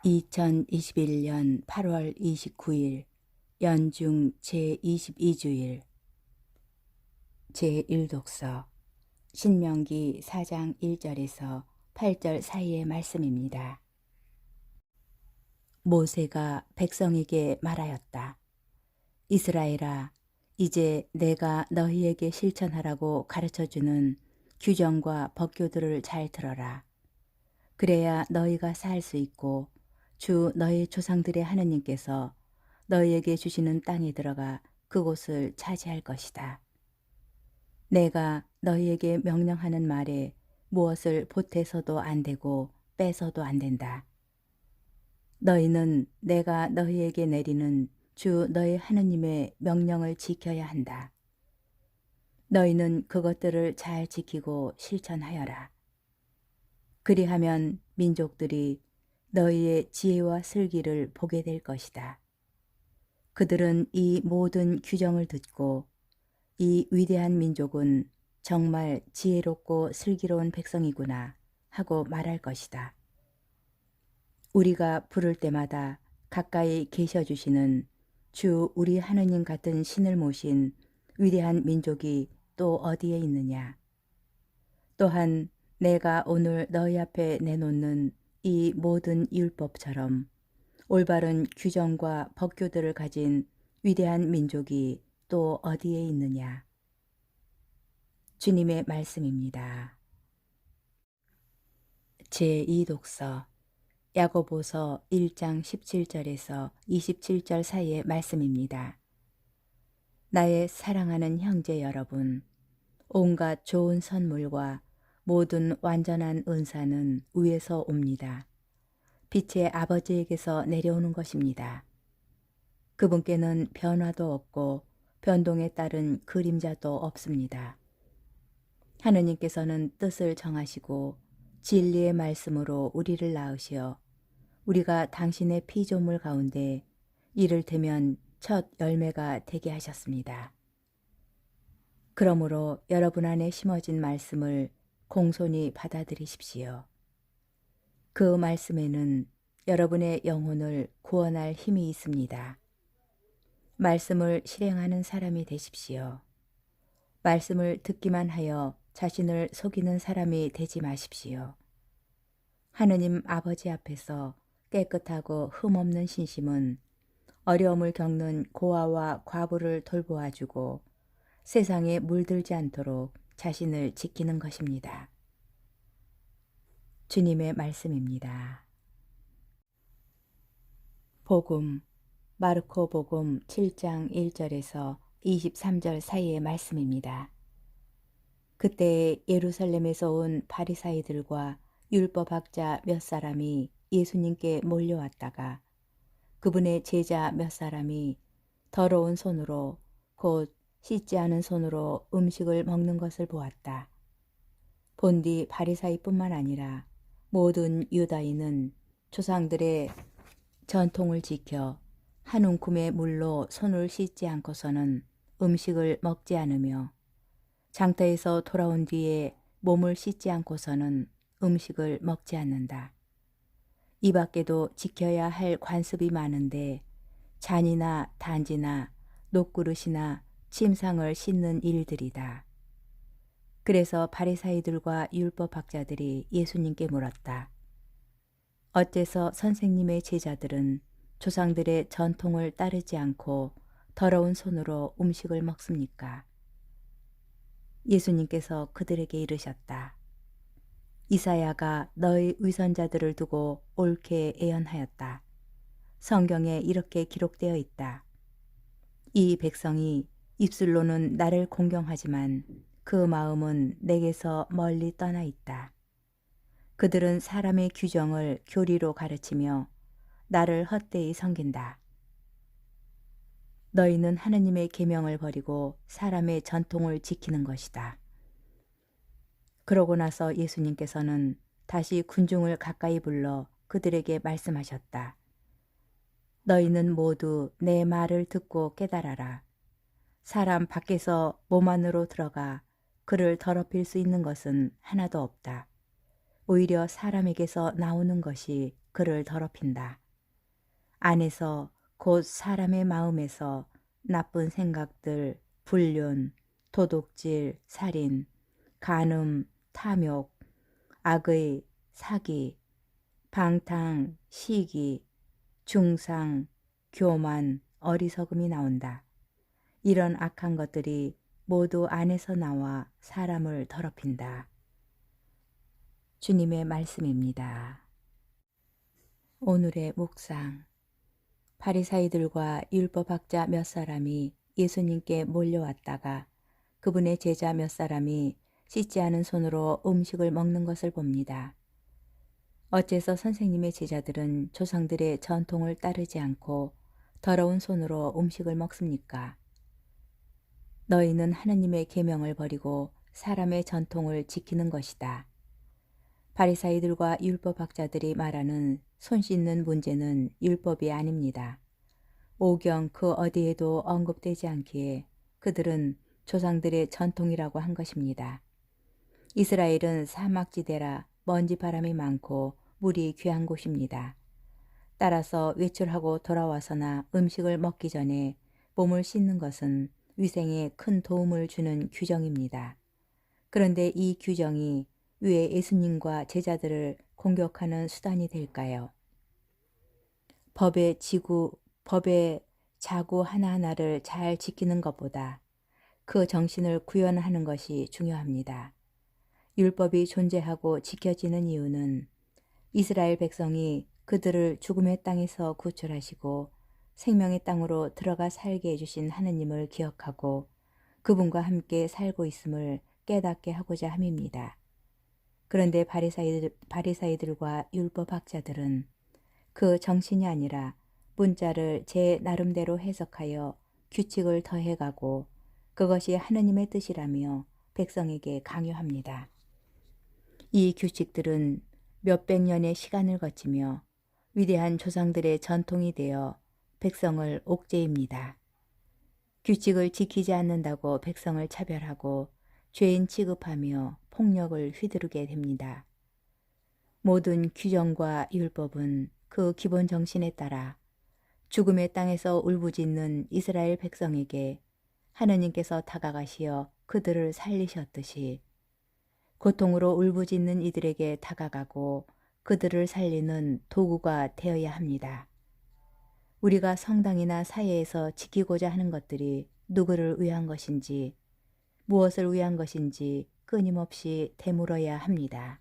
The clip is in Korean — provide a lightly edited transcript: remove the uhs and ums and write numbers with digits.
2021년 8월 29일 연중 제22주일 제1독서 신명기 4장 1절에서 8절 사이의 말씀입니다. 모세가 백성에게 말하였다. 이스라엘아, 이제 내가 너희에게 실천하라고 가르쳐주는 규정과 법규들을 잘 들어라. 그래야 너희가 살 수 있고 주 너희 조상들의 하느님께서 너희에게 주시는 땅에 들어가 그곳을 차지할 것이다. 내가 너희에게 명령하는 말에 무엇을 보태서도 안 되고 빼서도 안 된다. 너희는 내가 너희에게 내리는 주 너희 하느님의 명령을 지켜야 한다. 너희는 그것들을 잘 지키고 실천하여라. 그리하면 민족들이 너희의 지혜와 슬기를 보게 될 것이다. 그들은 이 모든 규정을 듣고 이 위대한 민족은 정말 지혜롭고 슬기로운 백성이구나 하고 말할 것이다. 우리가 부를 때마다 가까이 계셔 주시는 주 우리 하느님 같은 신을 모신 위대한 민족이 또 어디에 있느냐. 또한 내가 오늘 너희 앞에 내놓는 이 모든 율법처럼 올바른 규정과 법규들을 가진 위대한 민족이 또 어디에 있느냐. 주님의 말씀입니다. 제2독서 야고보서 1장 17절에서 27절 사이의 말씀입니다. 나의 사랑하는 형제 여러분, 온갖 좋은 선물과 모든 완전한 은사는 위에서 옵니다. 빛의 아버지에게서 내려오는 것입니다. 그분께는 변화도 없고 변동에 따른 그림자도 없습니다. 하느님께서는 뜻을 정하시고 진리의 말씀으로 우리를 낳으시어 우리가 당신의 피조물 가운데 이를테면 첫 열매가 되게 하셨습니다. 그러므로 여러분 안에 심어진 말씀을 공손히 받아들이십시오. 그 말씀에는 여러분의 영혼을 구원할 힘이 있습니다. 말씀을 실행하는 사람이 되십시오. 말씀을 듣기만 하여 자신을 속이는 사람이 되지 마십시오. 하느님 아버지 앞에서 깨끗하고 흠없는 신심은 어려움을 겪는 고아와 과부를 돌보아주고 세상에 물들지 않도록 자신을 지키는 것입니다. 주님의 말씀입니다. 복음 마르코 복음 7장 1절에서 23절 사이의 말씀입니다. 그때 예루살렘에서 온 바리사이들과 율법학자 몇 사람이 예수님께 몰려왔다가 그분의 제자 몇 사람이 더러운 손으로 곧 씻지 않은 손으로 음식을 먹는 것을 보았다. 본디 바리사이뿐만 아니라 모든 유다인은 조상들의 전통을 지켜 한 움큼의 물로 손을 씻지 않고서는 음식을 먹지 않으며 장터에서 돌아온 뒤에 몸을 씻지 않고서는 음식을 먹지 않는다. 이 밖에도 지켜야 할 관습이 많은데 잔이나 단지나 녹그릇이나 침상을 씻는 일들이다. 그래서 바리사이들과 율법학자들이 예수님께 물었다. 어째서 선생님의 제자들은 조상들의 전통을 따르지 않고 더러운 손으로 음식을 먹습니까? 예수님께서 그들에게 이르셨다. 이사야가 너희 위선자들을 두고 옳게 예언하였다. 성경에 이렇게 기록되어 있다. 이 백성이 입술로는 나를 공경하지만 그 마음은 내게서 멀리 떠나 있다. 그들은 사람의 규정을 교리로 가르치며 나를 헛되이 섬긴다. 너희는 하느님의 계명을 버리고 사람의 전통을 지키는 것이다. 그러고 나서 예수님께서는 다시 군중을 가까이 불러 그들에게 말씀하셨다. 너희는 모두 내 말을 듣고 깨달아라. 사람 밖에서 몸 안으로 들어가 그를 더럽힐 수 있는 것은 하나도 없다. 오히려 사람에게서 나오는 것이 그를 더럽힌다. 안에서 곧 사람의 마음에서 나쁜 생각들, 불륜, 도둑질, 살인, 간음, 탐욕, 악의, 사기, 방탕, 시기, 중상, 교만, 어리석음이 나온다. 이런 악한 것들이 모두 안에서 나와 사람을 더럽힌다. 주님의 말씀입니다. 오늘의 묵상. 바리사이들과 율법학자 몇 사람이 예수님께 몰려왔다가 그분의 제자 몇 사람이 씻지 않은 손으로 음식을 먹는 것을 봅니다. 어째서 선생님의 제자들은 조상들의 전통을 따르지 않고 더러운 손으로 음식을 먹습니까? 너희는 하나님의 계명을 버리고 사람의 전통을 지키는 것이다. 바리사이들과 율법학자들이 말하는 손 씻는 문제는 율법이 아닙니다. 오경 그 어디에도 언급되지 않기에 그들은 조상들의 전통이라고 한 것입니다. 이스라엘은 사막지대라 먼지 바람이 많고 물이 귀한 곳입니다. 따라서 외출하고 돌아와서나 음식을 먹기 전에 몸을 씻는 것은 위생에 큰 도움을 주는 규정입니다. 그런데 이 규정이 왜 예수님과 제자들을 공격하는 수단이 될까요? 법의 자구 하나하나를 잘 지키는 것보다 그 정신을 구현하는 것이 중요합니다. 율법이 존재하고 지켜지는 이유는 이스라엘 백성이 그들을 죽음의 땅에서 구출하시고 생명의 땅으로 들어가 살게 해주신 하느님을 기억하고 그분과 함께 살고 있음을 깨닫게 하고자 함입니다. 그런데 바리사이들과 율법학자들은 그 정신이 아니라 문자를 제 나름대로 해석하여 규칙을 더해가고 그것이 하느님의 뜻이라며 백성에게 강요합니다. 이 규칙들은 몇백 년의 시간을 거치며 위대한 조상들의 전통이 되어 백성을 옥죄입니다. 규칙을 지키지 않는다고 백성을 차별하고 죄인 취급하며 폭력을 휘두르게 됩니다. 모든 규정과 율법은 그 기본 정신에 따라 죽음의 땅에서 울부짖는 이스라엘 백성에게 하느님께서 다가가시어 그들을 살리셨듯이 고통으로 울부짖는 이들에게 다가가고 그들을 살리는 도구가 되어야 합니다. 우리가 성당이나 사회에서 지키고자 하는 것들이 누구를 위한 것인지 무엇을 위한 것인지 끊임없이 되물어야 합니다.